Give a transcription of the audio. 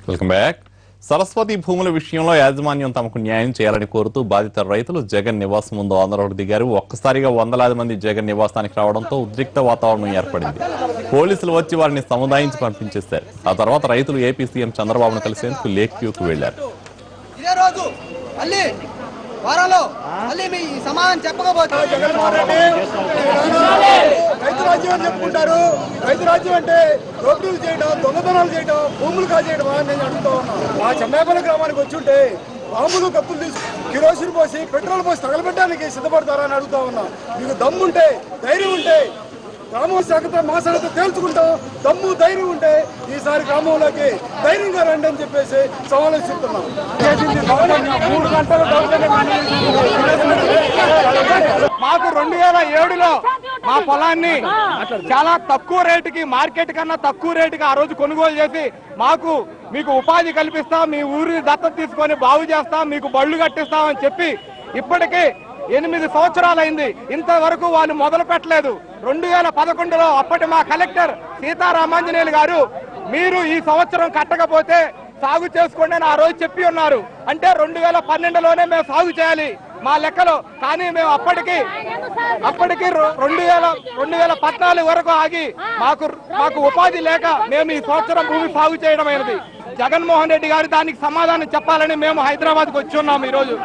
Welcome back. Saraswati భూముల విషయంలో యాజమాన్యం తమకు న్యాయం చేయాలని కోరుతూ బాధిత రైతులు జగన్ నివాసం ముందు ఆందోళనకు దిగారు. ఒక్కసారిగా వందలాది మంది జగన్ నివాసానికి రావడంతో ఉద్రిక్త వాతావరణం ఏర్పడింది. పోలీసులు వచ్చి వారిని సముదాయించి పంపించేశారు. ఆ తర్వాత రైతులు ఏపీ సీఎం చంద్రబాబును కలిసేందుకు లేక్ వ్యూకు వెళ్లారు. రైతు రాజ్యం అని చెప్పుకుంటారు. రైతు రాజ్యం అంటే దోపిడీలు చేయడం, దొంగతనాలు చేయడం, భూములు కాజేయడం అని నేను అడుగుతా ఉన్నాను. ఆ చెమ్మేపల్లి గ్రామానికి వచ్చి ఉంటే బాంబులు కప్పులు తీసి కిరోసిన్ పోసి పెట్రోల్ పోసి తగలబెట్టడానికి సిద్ధపడతారా అని అడుగుతా ఉన్నా. మీకు దమ్ముంటే, ధైర్యం ఉంటే గ్రామం శాఖతో మా శాఖతో తేల్చుకుంటాం. దమ్ము ధైర్యం ఉంటే ఈసారి గ్రామంలోకి ధైర్యంగా రండి అని చెప్పేసి సవాలు చెప్తున్నాం. 3 గంటల మాకు 2007లో మా పొలాన్ని చాలా తక్కువ రేటుకి, మార్కెట్ కన్నా తక్కువ రేటుకి ఆ రోజు కొనుగోలు చేసి మీకు ఉపాధి కల్పిస్తాం, మీ ఊరిని దత్తత తీసుకొని బాగు చేస్తాం, మీకు బళ్ళు కట్టిస్తామని చెప్పి ఇప్పటికీ 8 సంవత్సరాలైంది. ఇంతవరకు వాళ్ళు మొదలు పెట్టలేదు. 2011లో అప్పటి మా కలెక్టర్ సీతారామాంజనేయులు గారు మీరు ఈ సంవత్సరం కట్టకపోతే సాగు చేసుకోండి అని ఆ రోజు చెప్పి ఉన్నారు. అంటే 2012లోనే మేము సాగు చేయాలి మా లెక్కలో. కానీ మేము అప్పటికి 2014 వరకు ఆగి మాకు ఉపాధి లేక మేము ఈ సంవత్సరం భూమి సాగు చేయడం అయినది. జగన్మోహన్ రెడ్డి గారు దానికి సమాధానం చెప్పాలని మేము హైదరాబాద్కు వచ్చి ఉన్నాము ఈరోజు.